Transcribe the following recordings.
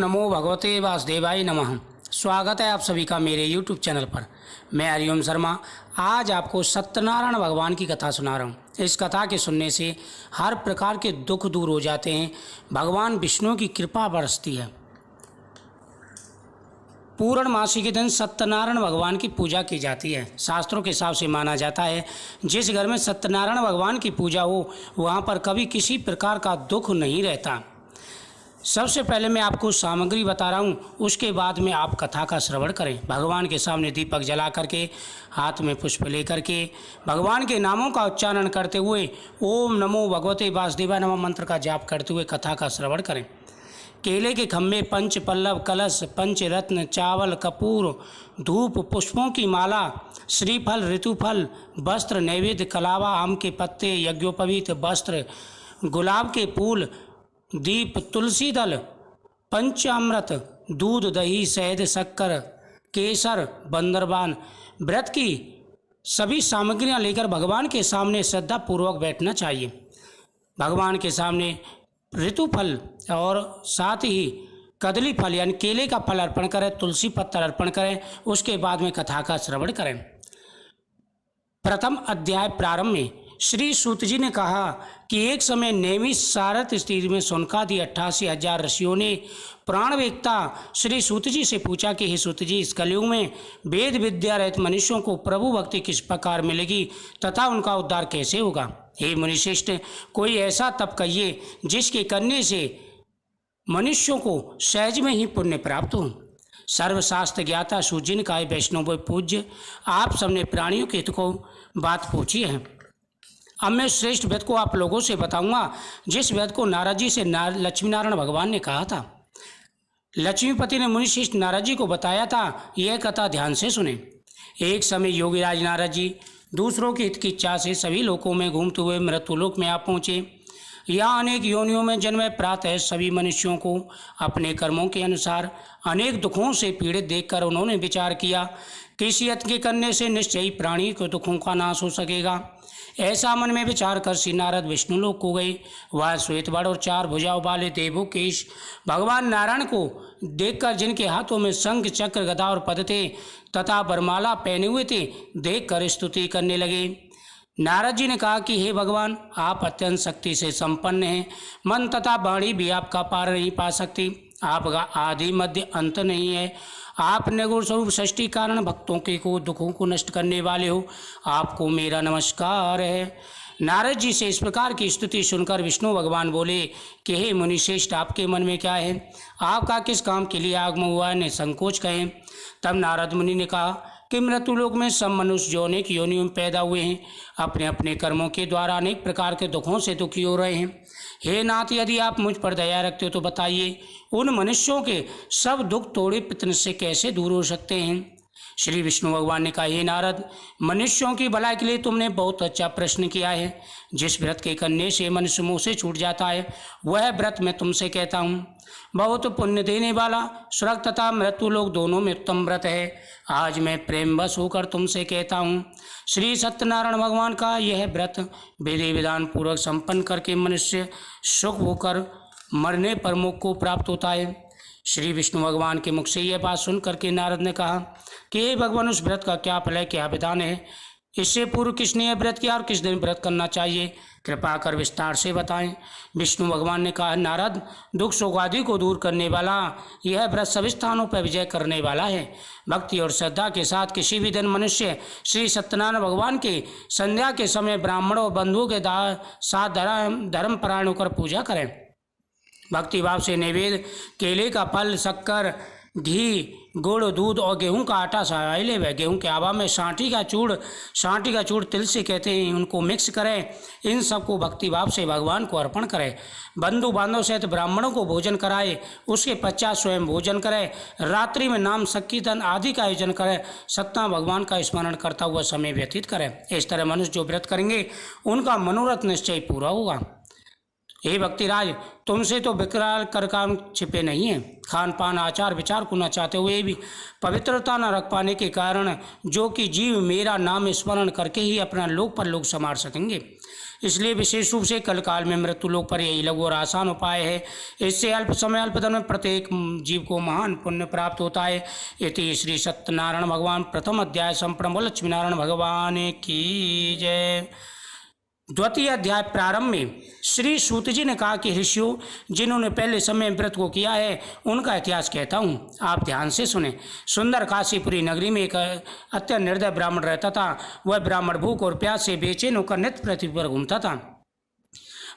नमो भगवते वासुदेवाय नमः। स्वागत है आप सभी का मेरे YouTube चैनल पर। मैं हरिओम शर्मा आज आपको सत्यनारायण भगवान की कथा सुना रहा हूँ। इस कथा के सुनने से हर प्रकार के दुख दूर हो जाते हैं, भगवान विष्णु की कृपा बरसती है। पूर्णमासी के दिन सत्यनारायण भगवान की पूजा की जाती है। शास्त्रों के हिसाब से माना जाता है जिस घर में सत्यनारायण भगवान की पूजा हो वहाँ पर कभी किसी प्रकार का दुख नहीं रहता। सबसे पहले मैं आपको सामग्री बता रहा हूँ, उसके बाद में आप कथा का श्रवण करें। भगवान के सामने दीपक जला करके, हाथ में पुष्प लेकर के, भगवान के नामों का उच्चारण करते हुए ओम नमो भगवते वासुदेवाय नमः मंत्र का जाप करते हुए कथा का श्रवण करें। केले के खम्भे, पंच पल्लव, कलश, पंच रत्न, चावल, कपूर, धूप, पुष्पों की माला, श्रीफल, ऋतुफल, वस्त्र, नैवेद्य, कलावा, आम के पत्ते, यज्ञोपवीत वस्त्र, गुलाब के फूल, दीप, तुलसी दल, पंचामृत, दूध, दही, शहद, शक्कर, केसर, बंदरबान, व्रत की सभी सामग्रियां लेकर भगवान के सामने श्रद्धापूर्वक बैठना चाहिए। भगवान के सामने ऋतुफल और साथ ही कदली फल यानी केले का फल अर्पण करें, तुलसी पत्तर अर्पण करें। उसके बाद में कथा का श्रवण करें। प्रथम अध्याय प्रारंभ में श्री सूत जी ने कहा कि एक समय नेमी सारथ स्थिति में सुनकादि 88,000 ऋषियों ने प्राणवेत्ता श्री सूत जी से पूछा कि हे सूत जी, इस कलयुग में वेद विद्या रहित मनुष्यों को प्रभु भक्ति किस प्रकार मिलेगी तथा उनका उद्धार कैसे होगा। हे मुनिश्रेष्ठ, कोई ऐसा तप कहिए जिसके करने से मनुष्यों को सहज में ही पुण्य प्राप्त हो। सर्वशास्त्र ज्ञाता सूत जी ने कहा, वैष्णव पूज्य, आप सबने प्राणियों के हित को बात पूछी है। अब मैं श्रेष्ठ वेद को आप लोगों से बताऊंगा जिस वेद को नारद जी से लक्ष्मी नारायण भगवान ने कहा था। लक्ष्मीपति ने मुनिश्रेष्ठ नारद जी को बताया था। यह कथा ध्यान से सुने। एक समय योगीराज नारद जी दूसरों के हित की इच्छा से सभी लोकों में घूमते हुए मृत्युलोक में आ पहुँचे। यहाँ अनेक योनियों में जन्मे प्रातः सभी मनुष्यों को अपने कर्मों के अनुसार अनेक दुखों से पीड़ित देखकर उन्होंने विचार किया कि इस यत्न के करने से निश्चय ही प्राणी के दुखों का नाश हो सकेगा। ऐसा मन में विचार कर श्री नारद विष्णु लोक को गए। वह श्वेत वर्ण और 4 भुजाओं वाले देवोकेश भगवान नारायण को देखकर, जिनके हाथों में शंख, चक्र, गदा और पद थे तथा वरमाला पहने हुए थे, देखकर स्तुति करने लगे। नारद जी ने कहा कि हे भगवान, आप अत्यंत शक्ति से संपन्न हैं। मन तथा वाणी भी आपका पार नहीं पा सकती। आपका आदि मध्य अंत नहीं है। आप निर्गुण स्वरूप सृष्टि कारण भक्तों के को दुखों को नष्ट करने वाले हो। आपको मेरा नमस्कार है। नारद जी से इस प्रकार की स्तुति सुनकर विष्णु भगवान बोले कि हे मुनिश्रेष्ठ, आपके मन में क्या है? आपका किस काम के लिए आगमन हुआ है? निसंकोच कहें। तब नारद मुनि ने कहा कि मृत्युलोक में सब मनुष्य जो अनेक योनियों में पैदा हुए हैं, अपने अपने कर्मों के द्वारा अनेक प्रकार के दुखों से दुखी हो रहे हैं। हे नाथ, यदि आप मुझ पर दया रखते हो तो बताइए, उन मनुष्यों के सब दुख तोड़े पितन से कैसे दूर हो सकते हैं? श्री विष्णु भगवान ने कहा, हे नारद, मनुष्यों की भलाई के लिए तुमने बहुत अच्छा प्रश्न किया है। जिस व्रत के करने से मनुष्य मुँह से छूट जाता है वह व्रत मैं तुमसे कहता हूँ। बहुत पुण्य देने वाला, स्वर्ग तथा मृत्यु लोक दोनों में उत्तम व्रत है। आज मैं प्रेमवश होकर तुमसे कहता हूँ, श्री सत्यनारायण भगवान का यह व्रत विधि विधान पूर्वक संपन्न करके मनुष्य सुख होकर मरने पर मोक्ष को प्राप्त होता है। श्री विष्णु भगवान के मुख से यह बात सुन करके नारद ने कहा कि हे भगवान, उस व्रत का क्या फल है, क्या विधान है? इससे पूर्व किसने यह व्रत किया और किस दिन व्रत करना चाहिए? कृपा कर विस्तार से बताएं। विष्णु भगवान ने कहा, नारद, दुख शोक आदि को दूर करने वाला यह व्रत सभी स्थानों पर विजय करने वाला है। भक्ति और श्रद्धा के साथ किसी भी दिन मनुष्य श्री सत्यनारायण भगवान के संध्या के समय ब्राह्मणों और बंधुओं के साथ धर्म परायण होकर पूजा करें। भक्ति भाव से नैवेद्य केले का फल, शक्कर, घी, गुड़, दूध और गेहूं का आटा सहाय ले। गेहूं के आवा में सांठी का चूड़ तिल से कहते हैं, उनको मिक्स करें। इन सबको भक्ति भाव से भगवान को अर्पण करें। बंधु बांधव सहित ब्राह्मणों को भोजन कराए, उसके पश्चात स्वयं भोजन करें। रात्रि में नाम संकीर्तन आदि का आयोजन करें। सत्ता भगवान का स्मरण करता हुआ समय व्यतीत करें। इस तरह मनुष्य जो व्रत करेंगे उनका मनोरथ निश्चय पूरा होगा। हे भक्तिराज, तुमसे तो विकराल कर काम छिपे नहीं हैं। खान पान आचार विचार को न चाहते हुए भी पवित्रता न रख पाने के कारण जो कि जीव मेरा नाम स्मरण करके ही अपना लोक पर लोक संवार सकेंगे। इसलिए विशेष रूप से कल काल में मृत्युलोक पर यही लघु और आसान उपाय है। इससे अल्प समय अल्प धन में प्रत्येक जीव को महान पुण्य प्राप्त होता है। इति श्री सत्यनारायण भगवान प्रथम अध्याय संपूर्ण। बोल लक्ष्मी नारायण भगवान की जय। द्वितीय अध्याय प्रारंभ में श्री सूत जी ने कहा कि ऋषियों, जिन्होंने पहले समय व्रत को किया है उनका इतिहास कहता हूँ, आप ध्यान से सुने। सुंदर काशीपुरी नगरी में एक अत्यंत निर्दय ब्राह्मण रहता था। वह ब्राह्मण भूख और प्यास से बेचैन होकर नित्य पृथ्वी पर घूमता था।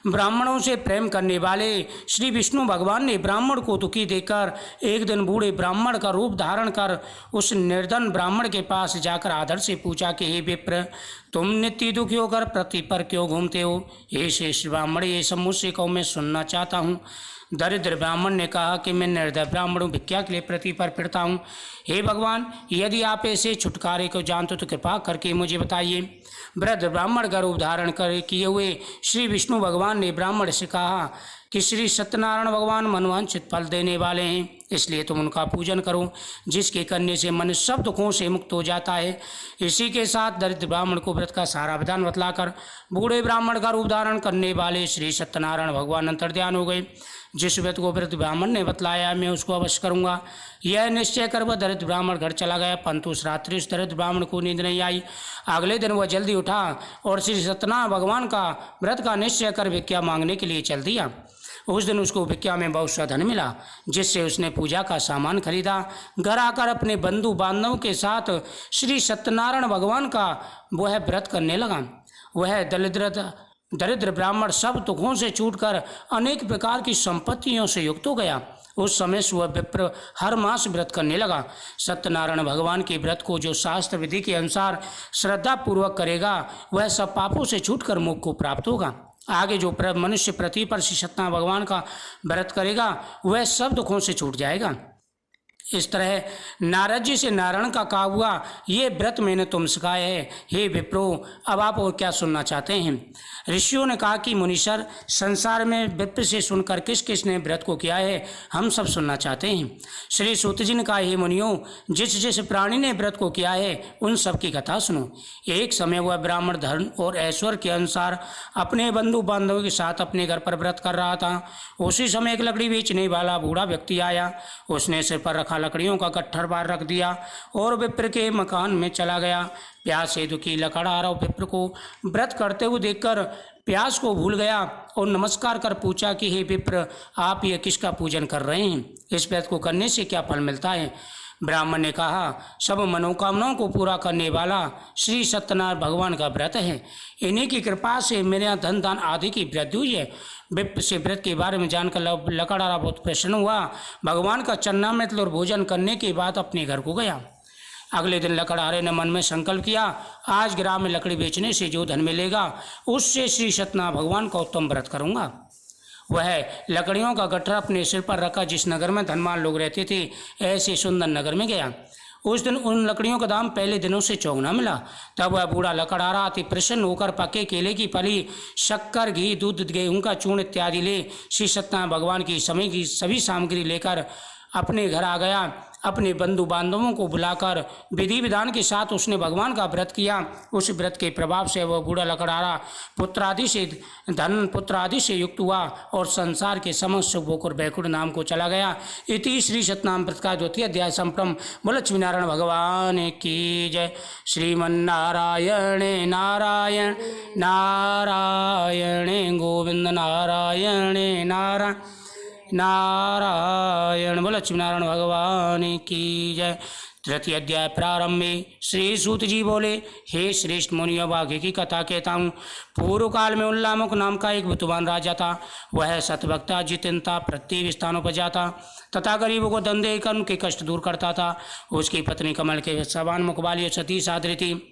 ब्राह्मणों से प्रेम करने वाले श्री विष्णु भगवान ने ब्राह्मण को दुखी देखकर एक दिन बूढ़े ब्राह्मण का रूप धारण कर उस निर्धन ब्राह्मण के पास जाकर आदर से पूछा कि हे विप्र, तुम नित्य दुखी होकर पृथ्वी पर क्यों घूमते हो? हे श्रेष्ठ ब्राह्मण, ये सब मुझसे कहो, मैं सुनना चाहता हूँ। दरिद्र ब्राह्मण ने कहा कि मैं निर्धय ब्राह्मण हूँ, भिक्षा के लिए पृथ्वी पर फिरता हूँ। हे भगवान, यदि आप ऐसे छुटकारे को जानते तो कृपा करके मुझे बताइए। वृद्ध ब्राह्मण का रूप धारण कर किए हुए श्री विष्णु भगवान ने ब्राह्मण से कहा कि श्री सत्यनारायण भगवान मनवांछित फल देने वाले हैं, इसलिए तुम उनका पूजन करो, जिसके करने से मन सब दुखों से मुक्त हो जाता है। इसी के साथ दरिद्र ब्राह्मण को व्रत का सारा विधान बतलाकर बूढ़े ब्राह्मण का रूप धारण करने वाले श्री सत्यनारायण भगवान अंतर्ध्यान हो गए। जिस व्रत को वृद्ध ब्राह्मण ने बतलाया मैं उसको अवश्य करूँगा, यह निश्चय कर वह दरिद्र ब्राह्मण घर चला गया। परंतु उस रात्रि उस दरिद्र ब्राह्मण को नींद नहीं आई। अगले दिन वह जल्दी उठा और श्री सत्यनारायण भगवान का व्रत का निश्चय कर भिक्षा मांगने के लिए चल दिया। उस दिन उसको भिक्षा में बहुत सा धन मिला, जिससे उसने पूजा का सामान खरीदा। घर आकर अपने बंधु बांधवों के साथ श्री सत्यनारायण भगवान का वह व्रत करने लगा। वह दरिद्र ब्राह्मण सब दुखों से छूटकर अनेक प्रकार की संपत्तियों से युक्त हो गया। उस समय से वह विप्र हर मास व्रत करने लगा। सत्यनारायण भगवान के व्रत को जो शास्त्र विधि के अनुसार श्रद्धा पूर्वक करेगा, वह सब पापों से छूटकर मोक्ष को प्राप्त होगा। आगे जो मनुष्य पृथ्वी पर श्री सत्यनारायण भगवान का व्रत करेगा, वह सब दुखों से छूट जाएगा। इस तरह नारद जी से नारायण का कहा हुआ ये व्रत मैंने तुम सिखाया है। हे विप्रो, अब आप और क्या सुनना चाहते हैं? ऋषियों ने कहा कि मुनीश्वर, संसार में विप्र से सुनकर किस किस ने व्रत को किया है, हम सब सुनना चाहते हैं। श्री सूत जी ने कहा, हे मुनियों, जिस जिस प्राणी ने व्रत को किया है उन सब की कथा सुनो। एक समय वह ब्राह्मण धर्म और ऐश्वर्य के अनुसार अपने बंधु बांधवों के साथ अपने घर पर व्रत कर रहा था। उसी समय एक लकड़ी बेचने वाला बूढ़ा व्यक्ति आया। उसने सिर पर रखा लकड़ियों का गट्ठर बार रख दिया और विप्र के मकान में चला गया। प्यास से दुखी लकड़हारा विप्र को व्रत करते हुए देखकर प्यास को भूल गया और नमस्कार कर पूछा कि हे विप्र, आप ये किसका पूजन कर रहे हैं? इस व्रत को करने से क्या फल मिलता है? ब्राह्मण ने कहा, सब मनोकामनाओं को पूरा करने वाला श्री सत्यनारायण भगवान का व्रत है। इन्हीं की कृपा से मेरे धन दान आदि की वृद्धि हुई है। विप्र से व्रत के बारे में जानकर लकड़हारा बहुत प्रसन्न हुआ। भगवान का चरणामृत और भोजन करने के बाद अपने घर को गया। अगले दिन लकड़हारे ने मन में संकल्प किया, आज ग्राम में लकड़ी बेचने से जो धन मिलेगा उससे श्री सत्यनारायण भगवान का उत्तम व्रत करूँगा। वह लकड़ियों का गट्ठर अपने सिर पर रखा। जिस नगर में धनवान लोग रहते थे, ऐसे सुंदर नगर में गया। उस दिन उन लकड़ियों का दाम पहले दिनों से चौगुना मिला। तब वह बूढ़ा लकड़हारा अति प्रसन्न होकर पके केले की फली, शक्कर, घी, दूध, गेहूं का चूर्ण इत्यादि ले श्री सत्यनारायण भगवान की समय की सभी सामग्री लेकर अपने घर आ गया। अपने बंधु बांधवों को बुलाकर विधि विधान के साथ उसने भगवान का व्रत किया। उस व्रत के प्रभाव से वह बूढ़ा लकड़हारा पुत्र आदि से युक्त हुआ और संसार के समस्त सुख होकर बैकुंठ नाम को चला गया। इति श्री सत्यनारायण व्रत का द्वितीय अध्याय संपूर्ण। बोल लक्ष्मी नारायण भगवान की जय। श्रीमन्नारायण नारायण नारायण गोविंद नारायण नारायण नारायण। बोल लक्ष्मीनारायण भगवान की जय। तृतीय अध्याय प्रारंभ में श्री सूत जी बोले, हे श्रेष्ठ मुनियों, आगे की कथा कहता हूँ। पूर्व काल में उल्लामुख नाम का एक बुद्धिमान राजा था। वह सतभक्ता, जितेंद्र, प्रत्येक स्थानों पर जाता तथा गरीबों को धन देकर उनके कष्ट दूर करता था। उसकी पत्नी कमल के समान मुख वाली सती साध्वी थी।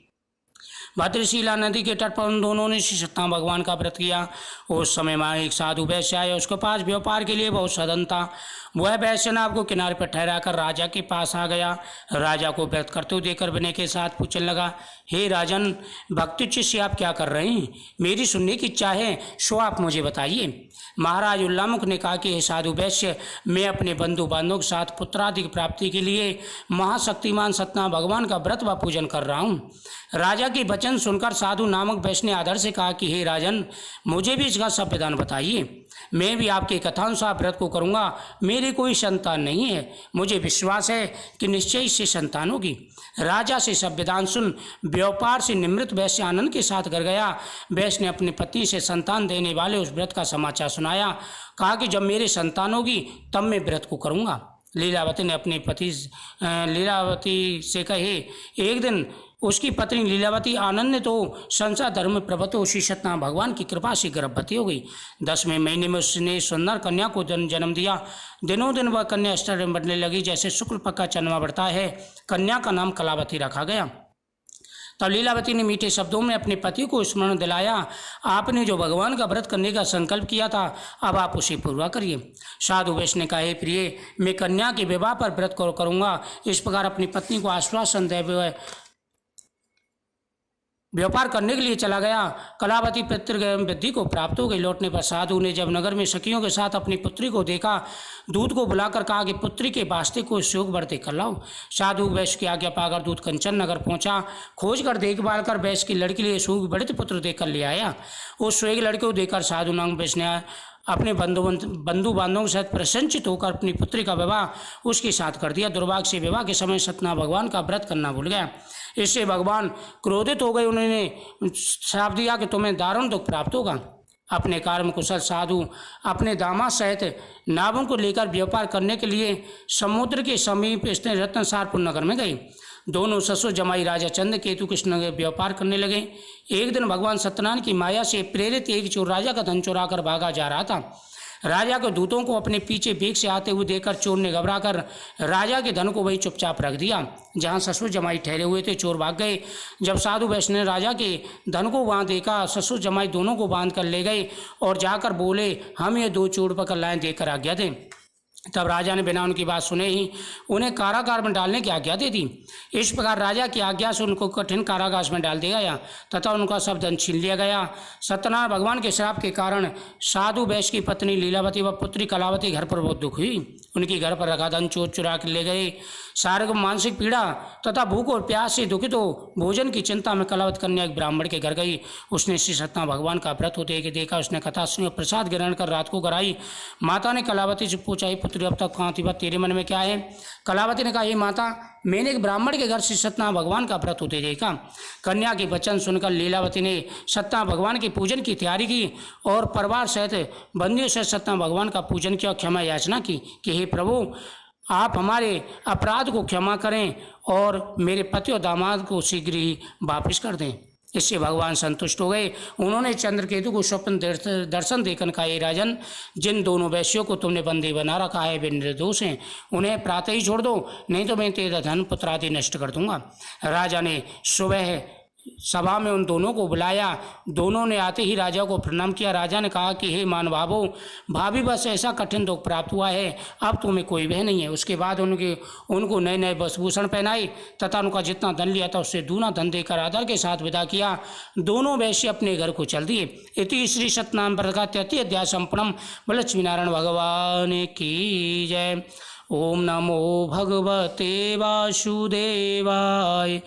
भद्रशिला नदी के तट पर उन दोनों ने श्री सत्यनारायण भगवान का व्रत किया। उस समय वहाँ एक साधु वैश्य आया। उसके पास व्यापार के लिए बहुत साधन था। वह वैश्य नाव को किनारे पर ठहराकर राजा के पास आ गया। राजा को व्रत करते हुए देखकर विनय के साथ पूछने लगा, हे राजन, भक्ति से आप क्या कर रहे हैं? मेरी सुनने की इच्छा है, सो आप मुझे बताइए। महाराज उल्लामुख ने कहा कि हे साधु वैश्य, मैं अपने बंधु बांधवों के साथ पुत्रादि की प्राप्ति के लिए महाशक्तिमान सत्यनारायण भगवान का व्रत व पूजन कर रहा हूँ। राजा की वचन सुनकर साधु नामक वैश्य ने आदर से कहा कि हे राजन, मुझे भी इसका सब विधान बताइए। मैं भी आपके कथानुसार व्रत को करूँगा। मेरी कोई संतान नहीं है, मुझे विश्वास है कि निश्चय इससे संतान होगी। राजा से सब विधान सुन व्यापार से निमृत वैश्य आनंद के साथ घर गया। वैश्य ने अपनी पत्नी से संतान देने वाले उस व्रत का समाचार सुनाया। कहा कि जब मेरे संतान होगी तब मैं व्रत को करूँगा। लीलावती ने अपने पति लीलावती से कहे, एक दिन उसकी पत्नी लीलावती आनंद ने तो संसार धर्म में प्रवत हो श्री सत्यनारायण भगवान की कृपा से गर्भवती हो गई। 10वें महीने में उसने सुंदर कन्या को जन्म दिया। दिनों दिन वह कन्या आश्चर्य बढ़ने लगी, जैसे शुक्ल पक्ष का चंद्रमा बढ़ता है। कन्या का नाम कलावती रखा गया। तब लीलावती ने मीठे शब्दों में अपने पति को स्मरण दिलाया, आपने जो भगवान का व्रत करने का संकल्प किया था, अब आप उसे पूरा करिए। साधु वैश्य ने कहा, हे प्रिय, मैं कन्या के विवाह पर व्रत करूँगा। इस प्रकार अपनी पत्नी को आश्वासन दे व्यापार करने के लिए चला गया। कलावती पितृ वृद्धि को प्राप्त हो गई। लौटने पर साधु ने जब नगर में सखियों के साथ अपनी पुत्री को देखा, दूत को बुलाकर कहा कि पुत्री के वास्ते को शोक बढ़ते कर लाओ। साधु वैश्य की आज्ञा पाकर दूत कंचन नगर पहुंचा। खोज कर देखभाल कर वैश्य की लड़की लिए शोक बढ़ित पुत्र देकर ले आया। उस स्वेग लड़के को देखकर साधु नाम वैश्य ने अपने बंधु बांधवों के साथ प्रसन्नचित होकर अपनी पुत्री का विवाह उसके साथ कर दिया। दुर्भाग्य से विवाह के समय सत्यनारायण भगवान का व्रत करना भूल गया। इससे भगवान क्रोधित हो गए। उन्होंने श्राप दिया कि तुम्हें दारुण दुख प्राप्त होगा। अपने कार्य में कुशल साधु अपने दामाद सहित नावों को लेकर व्यापार करने के लिए समुद्र के समीप स्थित रत्नसारपुर नगर में गई। दोनों ससुर जमाई राजा चंद्र केतु कृष्ण व्यापार करने लगे। एक दिन भगवान सत्यनारायण की माया से प्रेरित एक चोर राजा का धन चुरा कर भागा जा रहा था। राजा के दूतों को अपने पीछे बेग से आते हुए देखकर चोर ने घबराकर राजा के धन को वही चुपचाप रख दिया जहां ससुर जमाई ठहरे हुए थे। चोर भाग गए। जब साधु वैश्य ने राजा के धन को वहां देखा, ससुर जमाई दोनों को बांध कर ले गए और जाकर बोले, हम ये 2 चोर पकड़ लाएं, देकर आज्ञा दें। तब राजा ने बिना उनकी बात सुने ही उन्हें कारागार में डालने की आज्ञा दे दी। इस प्रकार राजा की आज्ञा से उनको कठिन कारागार में डाल दिया गया तथा उनका सब धन छीन लिया गया। सत्यनारायण भगवान के श्राप के कारण साधु वैश्य की पत्नी लीलावती व पुत्री कलावती घर पर बहुत दुख हुई। उनकी घर पर रखा धन चोर चुरा कर ले गए। शारीरिक मानसिक पीड़ा तथा भूख और प्यास से दुखित हो भोजन की चिंता में कलावती कन्या एक ब्राह्मण के घर गई। उसने श्री सत्यनारायण भगवान का व्रत होते कि देखा। उसने कथा सुनी और प्रसाद ग्रहण कर रात को घर आई। माता ने कलावती से पूछा, पुत्री अब तक कहाँ थी, बात तेरे मन में क्या है? कलावती ने कहा, हे माता, मैंने एक ब्राह्मण के घर से सत्यनारायण भगवान का व्रत होते देखा। कन्या के वचन सुनकर लीलावती ने सत्यनारायण भगवान के पूजन की तैयारी की और परिवार सहित बंदियों से सत्यनारायण भगवान का पूजन किया और क्षमा याचना की कि हे प्रभु, आप हमारे अपराध को क्षमा करें और मेरे पति और दामाद को शीघ्र ही वापस कर दें। इससे भगवान संतुष्ट हो गए। उन्होंने चंद्रकेतु को स्वप्न दर्शन देकर कहा, हे राजन, जिन दोनों वैश्यों को तुमने बंदी बना रखा है वे निर्दोष हैं, उन्हें प्रातः ही छोड़ दो, नहीं तो मैं तेरा धन पुत्र आदि नष्ट कर दूंगा। राजा ने सुबह सभा में उन दोनों को बुलाया। दोनों ने आते ही राजा को प्रणाम किया। राजा ने कहा कि हे महानुभावों, भाभी बस ऐसा कठिन दुख प्राप्त हुआ है, अब तुम्हें कोई भय नहीं है। उसके बाद उनको नए नए वस्त्रभूषण पहनाए तथा उनका जितना धन लिया था उससे दूना धन देकर आदर के साथ विदा किया। दोनों वैश्य अपने घर को चल दिए। इति श्री सत्यनारायण व्रत का 33 अध्याय संपूर्णम। लक्ष्मी नारायण भगवान की जय। ओम नमो भगवते वासुदेवाय।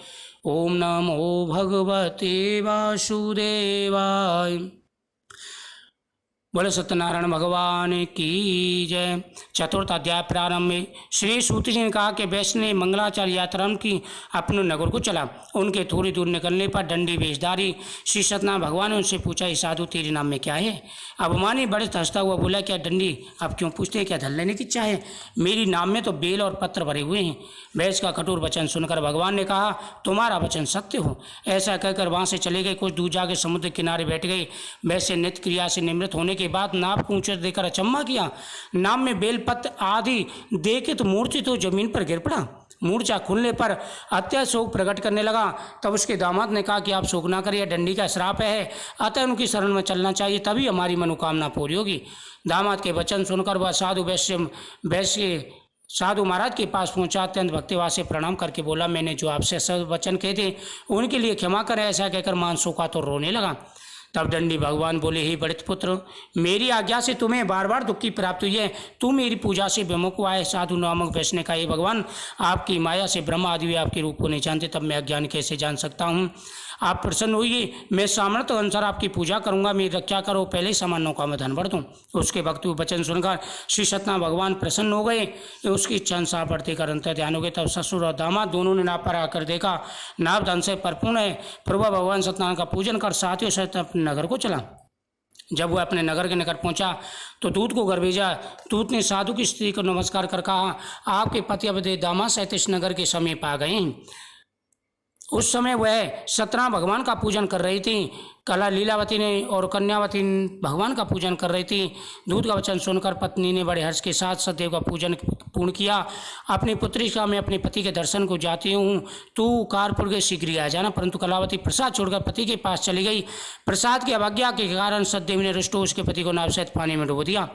ओम नमो भगवते वासुदेवाय। बोले सत्यनारायण भगवान की जय। 4th अध्याय प्रारंभ में श्री सूत जी ने कहा कि वैश्य ने मंगलाचार्य यात्रा की अपने नगर को चला। उनके थोड़ी दूर निकलने पर दंडी वेशधारी श्री सत्यनारायण भगवान ने उनसे पूछा, हे साधु, तेरे नाम में क्या है? अभिमानी बड़े हंसता हुआ बोला, क्या दंडी, अब क्यों पूछते हैं? क्या धन लेने की इच्छा है? मेरी नाम में तो बेल और पत्र भरे हुए हैं। वैश्य का कठोर वचन सुनकर भगवान ने कहा, तुम्हारा वचन सत्य हो। ऐसा कहकर वहाँ से चले गए। कुछ दूर जाकर समुद्र किनारे बैठ गए। वैश्य नित्य क्रिया से निवृत्त होने के बाद नाव को ऊंचे देकर अचम्मा किया। नाव में बेलपत्र आदि देखे तो मूर्छित हो जमीन पर गिर पड़ा। मूर्छा खुलने पर अत्यंत शोक प्रकट करने लगा। तब उसके दामाद ने कहा कि आप शोक ना करिए, दंडी का श्राप है, अतः उनकी शरण में चलना चाहिए, तभी हमारी मनोकामना पूरी होगी। दामाद के वचन सुनकर वह वैश्य साधु महाराज के पास पहुंचा। अत्यंत भक्तिभाव से प्रणाम करके बोला, मैंने जो आपसे सब वचन कहे थे उनके लिए क्षमा करें। ऐसा कहकर मानसों का तो रोने लगा। तब दंडी भगवान बोले, हे बड़ित पुत्र, मेरी आज्ञा से तुम्हें बार बार दुख की प्राप्ति हुई है, तुम मेरी पूजा से विमुख हुआ है। साधु नामक वैष्णव का, हे भगवान, आपकी माया से ब्रह्मा आदि वे आपके रूप को नहीं जानते, तब मैं अज्ञान कैसे जान सकता हूँ। आप प्रसन्न होइए, मैं सामर्थ्य अनुसार आपकी पूजा करूंगा, मेरी रक्षा करो, पहले ही सामान्यों का मैं धन भर दूँ। उसके भक्त वचन सुनकर श्री सत्यनारायण भगवान प्रसन्न हो गए। उसकी इच्छा अनुसार बढ़ते कर अंतर ध्यान हो गए। तब ससुर और दामाद दोनों ने नाव पर आकर देखा, नाव धन से परिपूर्ण है। प्रभु भगवान सत्यनारायण का पूजन कर साथियों सहित अपने नगर को चला। जब वह अपने नगर के निकट पहुंचा तो दूत को घर भेजा। दूत ने साधु की स्त्री को नमस्कार कर कहा, आपके पति अवधेय दामाद सहित इस नगर के समीप आ गए हैं। उस समय वह सत्यनारायण भगवान का पूजन कर रही थी। कला लीलावती ने और कन्यावती भगवान का पूजन कर रही थी। दूत का वचन सुनकर पत्नी ने बड़े हर्ष के साथ सदैव का पूजन पूर्ण किया। अपनी पुत्री का, मैं अपने पति के दर्शन को जाती हूँ, तू कारपुर के शीघ्र ही आ जाना। परंतु कलावती प्रसाद छोड़कर पति के पास चली गई। प्रसाद की अवज्ञा के कारण सतदेव ने रुष्ट उसके पति को नाव सहित पानी में डुबो दिया।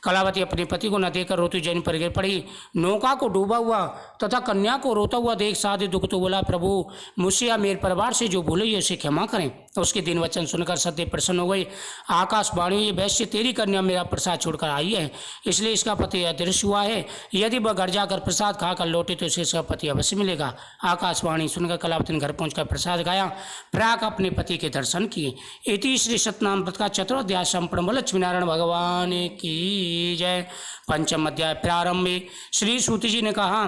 कलावती अपने पति को न देखकर रोती जैन पर गिर पड़ी। नौका को डूबा हुआ तथा कन्या को रोता हुआ देख साधु दुख तो बोला, प्रभु, मुझसे या मेरे परिवार से जो भूले उसे क्षमा करें। उसके दिन वचन सुनकर सत्यदेव प्रसन्न हो गए। आकाशवाणी, ये वैश्य तेरी कन्या मेरा प्रसाद छोड़कर आई है, इसलिए इसका पति अदृश्य हुआ है। यदि वह घर जाकर प्रसाद खाकर लौटे तो इसे इसका पति अवश्य मिलेगा। आकाशवाणी सुनकर कलावती ने घर पहुंचकर प्रसाद गाया, प्राक अपने पति के दर्शन किए। इति श्री सत्यनारायण व्रत का चतुर्थ संपूर्ण। लक्ष्मी नारायण भगवान की जय। पंचम अध्याय प्रारंभ में श्री सूति जी ने कहा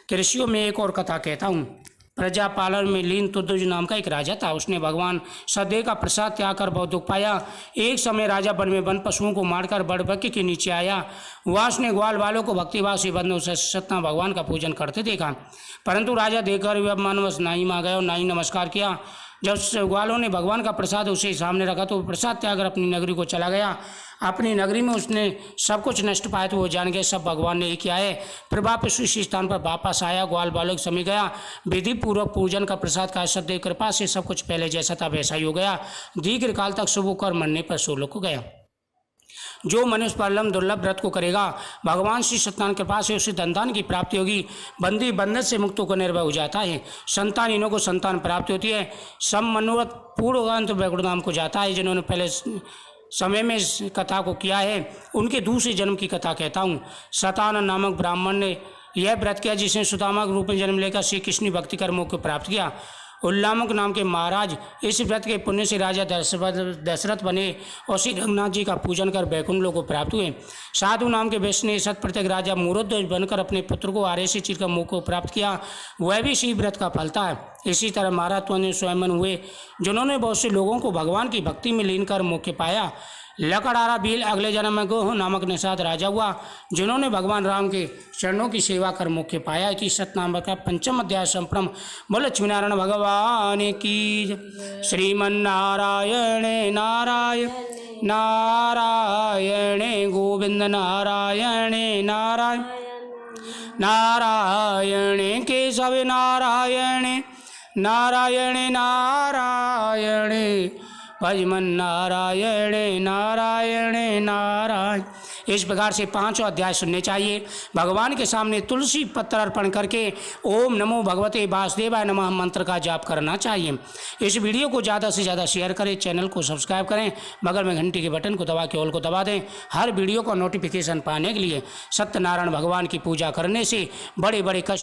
कि ऋषियों में एक और कथा कहता हूँ। प्रजा पालन में लीन तुदुज नाम का एक राजा था। उसने भगवान सदैव का प्रसाद त्याग कर बहुत दुख पाया। एक समय राजा वन में वन पशुओं को मारकर बड़बक्की के नीचे आया। वह उसने ग्वाल वालों को भक्तिभाव से बंद उसे सत्यनारायण भगवान का पूजन करते देखा। परंतु राजा देखकर वह मानवश नाई में आ गया और नाई नमस्कार किया। जब ग्वालों ने भगवान का प्रसाद उसे सामने रखा तो प्रसाद त्याग कर अपनी नगरी को चला गया। अपनी नगरी में उसने सब कुछ नष्ट पाया तो वो जान गए सब भगवान ने ही किया है। फिर वापस उसी स्थान पर वापस आया, ग्वाल बालों के समय गया, विधि पूर्वक पूजन का प्रसाद का सदैव कृपा से सब कुछ पहले जैसा था वैसा ही हो गया। दीर्घ काल तक शुभ कर मरने पर सोलोक को गया। जो मनुष्य परम दुर्लभ व्रत को करेगा, भगवान श्री सत्यनारायण कृपा से उसे धन की प्राप्ति होगी। बंदी बंधन से मुक्त होकर निर्भय हो जाता है। संतान इन्हों को संतान प्राप्ति होती है। सब मनोरथ पूर्वगंत वैकुंठ को जाता है। जिन्होंने पहले समय में इस कथा को किया है उनके दूसरे जन्म की कथा कहता हूँ। सतानंद नामक ब्राह्मण ने यह व्रत किया जिसने सुदामा के रूप में जन्म लेकर श्री कृष्ण भक्ति कर मोक्ष को प्राप्त किया। उल्लामक नाम के महाराज इस व्रत के पुण्य से राजा दशरथ बने और श्री रघुनाथ जी का पूजन कर वैकुंठ लोक को प्राप्त हुए। साधु नाम के वैष्णव सत प्रत्येक राजा मूर्धध्वज बनकर अपने पुत्र को आरे से चीरकर मोक्ष को प्राप्त किया। वह भी इसी व्रत का फल था। इसी तरह महाराज स्वयं हुए जिन्होंने बहुत से लोगों को भगवान की भक्ति में लीन कर मोक्ष पाया। लकड़ारा भील अगले जन्म में गोह नामक निषाद राजा हुआ जिन्होंने भगवान राम के चरणों की सेवा कर मोक्ष पाया। कि सतनाम का पंचम अध्याय संप्रम। बोल लक्ष्मी नारायण भगवान की। श्रीमन्नारायण नारायण नारायण गोविंद नारायण नारायण नारायण केशव नारायण नारायण नारायण भजमन नारायण नारायण नारायण। इस प्रकार से 5 अध्याय सुनने चाहिए। भगवान के सामने तुलसी पत्र अर्पण करके ओम नमो भगवते वासुदेवाय नमः मंत्र का जाप करना चाहिए। इस वीडियो को ज़्यादा से ज़्यादा शेयर करें, चैनल को सब्सक्राइब करें, बगल में घंटी के बटन को दबा के ऑल को दबा दें। हर वीडियो का नोटिफिकेशन पाने के लिए सत्यनारायण भगवान की पूजा करने से बड़े बड़े कष्ट